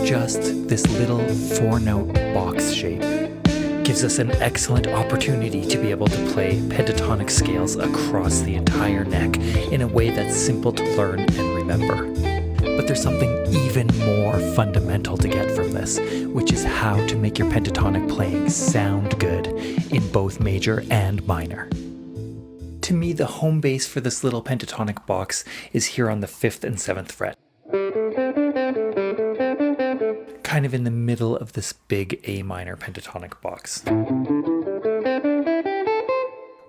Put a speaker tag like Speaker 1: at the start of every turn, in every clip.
Speaker 1: just this little 4-note box shape gives us an excellent opportunity to be able to play pentatonic scales across the entire neck in a way that's simple to learn and remember. But there's something even more fundamental to get from this, which is how to make your pentatonic playing sound good in both major and minor. To me, the home base for this little pentatonic box is here on the 5th and 7th fret. Kind of in the middle of this big A minor pentatonic box.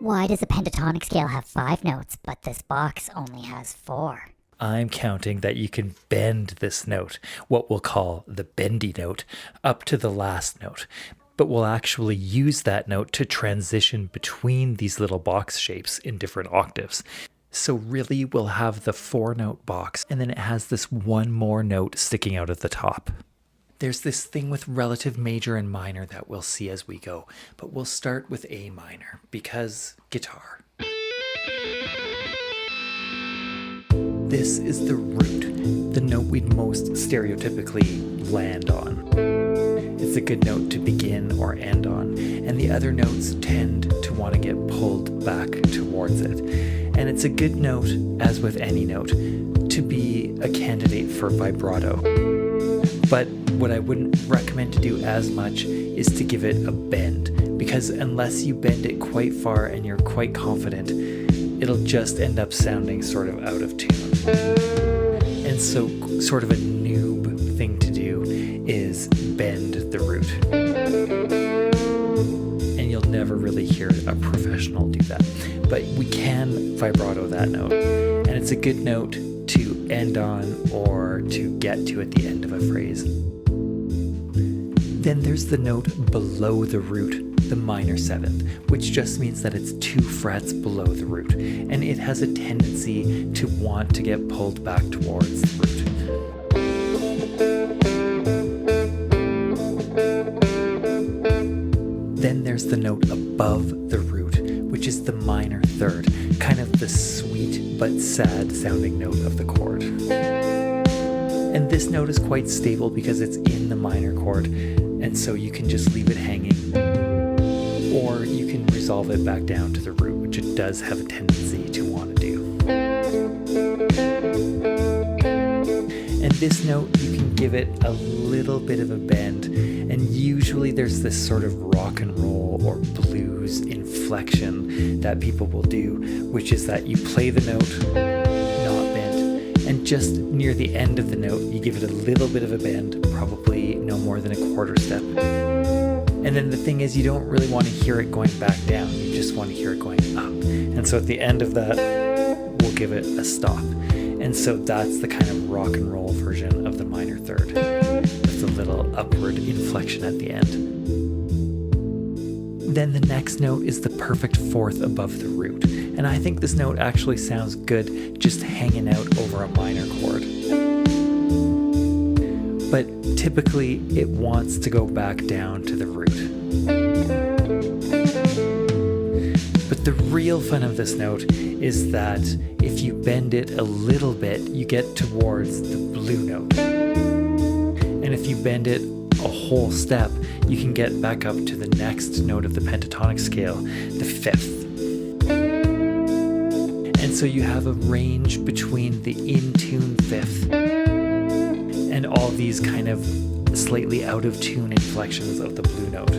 Speaker 2: Why does a pentatonic scale have 5 notes, but this box only has 4?
Speaker 1: I'm counting that you can bend this note, what we'll call the bendy note, up to the last note. But we'll actually use that note to transition between these little box shapes in different octaves. So really we'll have the 4-note box, and then it has this one more note sticking out at the top. There's this thing with relative major and minor that we'll see as we go, but we'll start with A minor, because guitar. This is the root, the note we'd most stereotypically land on. It's a good note to begin or end on, and the other notes tend to want to get pulled back towards it. And it's a good note, as with any note, to be a candidate for vibrato. But what I wouldn't recommend to do as much is to give it a bend, because unless you bend it quite far and you're quite confident, it'll just end up sounding sort of out of tune. And so sort of a noob thing to do is bend the root. And you'll never really hear a professional do that. But we can vibrato that note. And it's a good note to end on or to get to at the end of a phrase. Then there's the note below the root, the minor 7th, which just means that it's 2 frets below the root, and it has a tendency to want to get pulled back towards the root. Then there's the note above the root, which is the minor 3rd, kind of the sweet but sad sounding note of the chord. And this note is quite stable because it's in the minor chord, and so you can just leave it hanging, or you can resolve it back down to the root, which it does have a tendency to want to do. And this note, you can give it a little bit of a bend, and usually there's this sort of rock and roll or blues inflection that people will do, which is that you play the note not bent, and just near the end of the note, you give it a little bit of a bend, probably no more than a 1/4 step. And then the thing is, you don't really want to hear it going back down, you just want to hear it going up. And so at the end of that, we'll give it a stop. And so that's the kind of rock and roll version of the minor 3rd, with a little upward inflection at the end. Then the next note is the perfect 4th above the root. And I think this note actually sounds good just hanging out over a minor chord. But typically it wants to go back down to the root. But the real fun of this note is that if you bend it a little bit, you get towards the blue note. And if you bend it a whole step, you can get back up to the next note of the pentatonic scale, the 5th. And so you have a range between the in-tune 5th and all these kind of slightly out of tune inflections of the blue note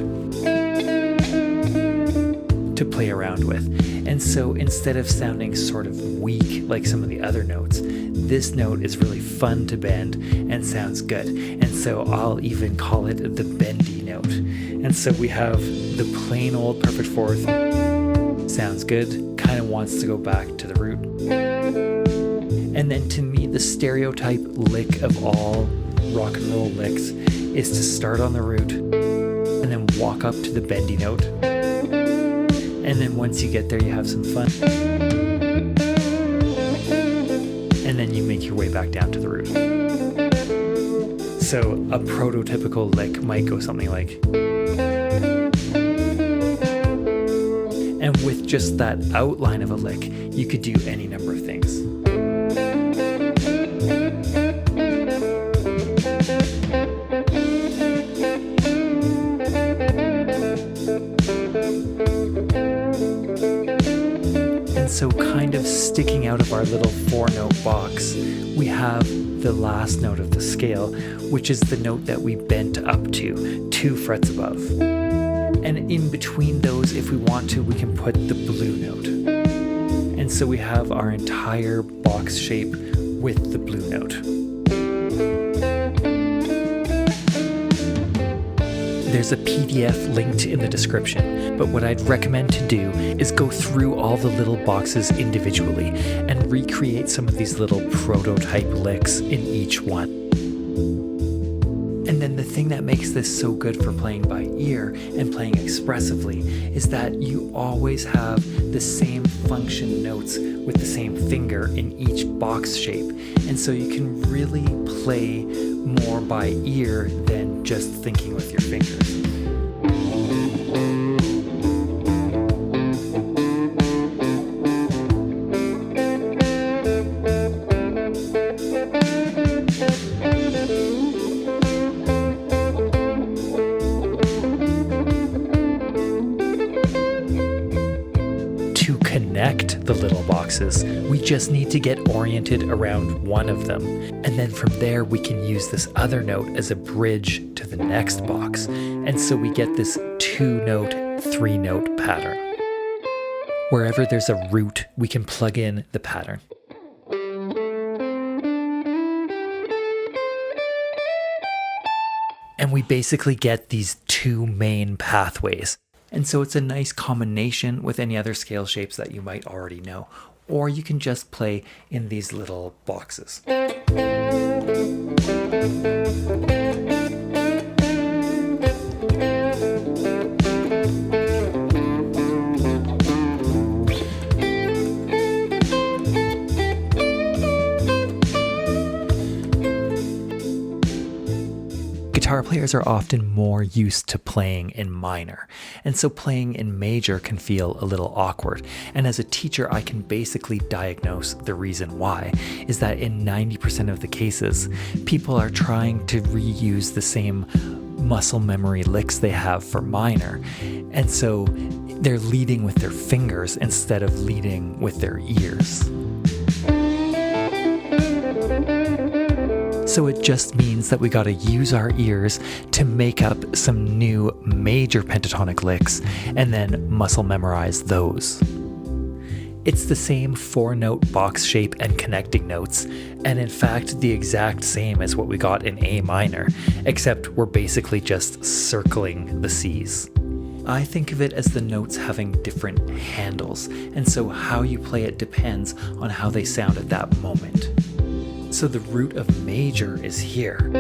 Speaker 1: to play around with. And so instead of sounding sort of weak like some of the other notes, this note is really fun to bend and sounds good. And so I'll even call it the bendy note. And so we have the plain old perfect 4th, sounds good, kind of wants to go back to the root. And then to me, the stereotype lick of all rock and roll licks is to start on the root and then walk up to the bendy note. And then once you get there, you have some fun. And then you make your way back down to the root. So a prototypical lick might go something like. And with just that outline of a lick, you could do any number of things. out of our little 4-note box, we have the last note of the scale, which is the note that we bent up to, 2 frets above. And in between those, if we want to, we can put the blue note. And so we have our entire box shape with the blue note. There's a PDF linked in the description, but what I'd recommend to do is go through all the little boxes individually and recreate some of these little prototype licks in each one. And then the thing that makes this so good for playing by ear and playing expressively is that you always have the same function notes with the same finger in each box shape. And so you can really play more by ear than just thinking with your fingers. To connect the little boxes, we just need to get oriented around one of them, and then from there we can use this other note as a bridge to the next box, and so we get this 2-note, 3-note pattern. Wherever there's a root, we can plug in the pattern. And we basically get these 2 main pathways. And so it's a nice combination with any other scale shapes that you might already know. Or you can just play in these little boxes. Guitar players are often more used to playing in minor, and so playing in major can feel a little awkward. And as a teacher, I can basically diagnose the reason why, is that in 90% of the cases, people are trying to reuse the same muscle memory licks they have for minor, and so they're leading with their fingers instead of leading with their ears. So it just means that we gotta use our ears to make up some new major pentatonic licks and then muscle memorize those. It's the same 4-note box shape and connecting notes, and in fact the exact same as what we got in A minor, except we're basically just circling the C's. I think of it as the notes having different handles, and so how you play it depends on how they sound at that moment. So the root of major is here.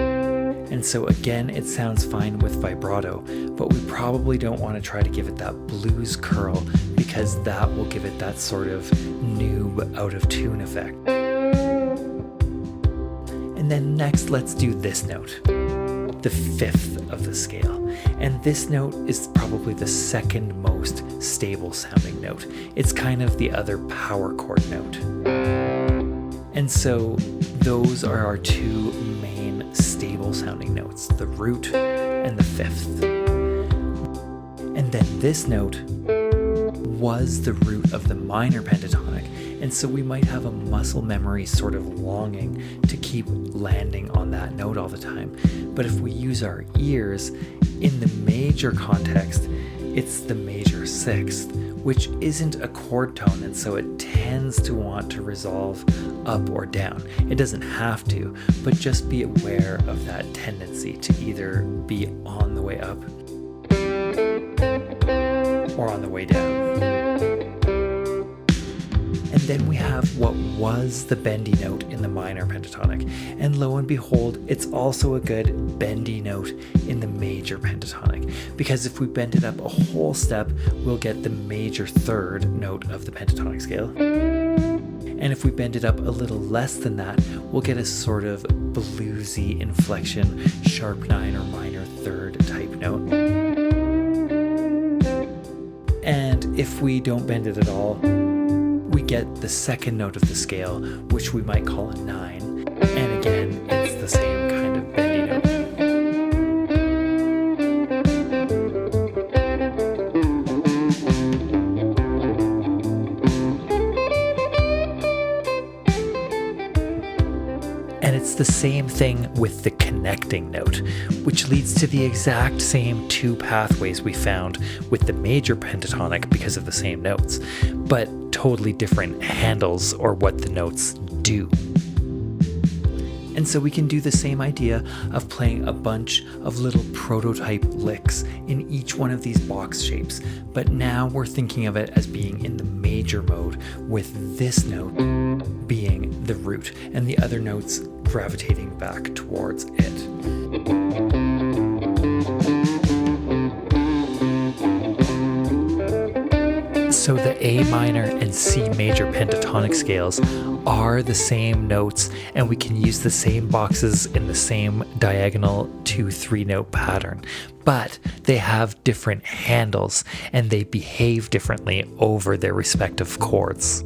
Speaker 1: And so again, it sounds fine with vibrato, but we probably don't want to try to give it that blues curl because that will give it that sort of noob out of tune effect. And then next, let's do this note, the 5th of the scale. And this note is probably the second most stable sounding note. It's kind of the other power chord note. And so those are our 2 main stable sounding notes, the root and the 5th. And then this note was the root of the minor pentatonic, and so we might have a muscle memory sort of longing to keep landing on that note all the time. But if we use our ears, in the major context, it's the major 6th, which isn't a chord tone, and so it tends to want to resolve up or down. It doesn't have to, but just be aware of that tendency to either be on the way up or on the way down. And then we have what was the bendy note in the minor pentatonic, and lo and behold, it's also a good bendy note in the major pentatonic, because if we bend it up a whole step, we'll get the major 3rd note of the pentatonic scale. And if we bend it up a little less than that, we'll get a sort of bluesy inflection, sharp 9 or minor 3rd type note. And if we don't bend it at all, we get the 2nd note of the scale, which we might call a 9. And again, it's the same kind of bendy note. the same thing with the connecting note, which leads to the exact same two pathways we found with the major pentatonic because of the same notes, but totally different handles or what the notes do. And so we can do the same idea of playing a bunch of little prototype licks in each one of these box shapes, but now we're thinking of it as being in the major mode, with this note being the root and the other notes gravitating back towards it. So the A minor and C major pentatonic scales are the same notes, and we can use the same boxes in the same diagonal 2-3 note pattern, but they have different handles and they behave differently over their respective chords.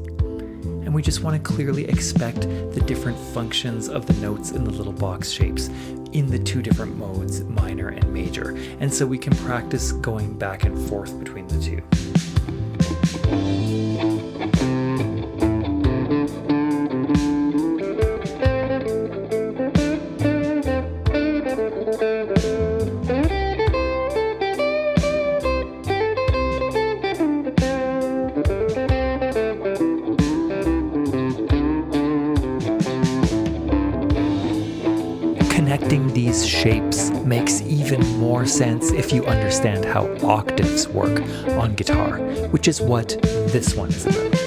Speaker 1: And we just want to clearly expect the different functions of the notes in the little box shapes in the two different modes, minor and major, and so we can practice going back and forth between the two. Connecting these shapes makes even more sense if you understand how octaves work on guitar, which is what this one is about.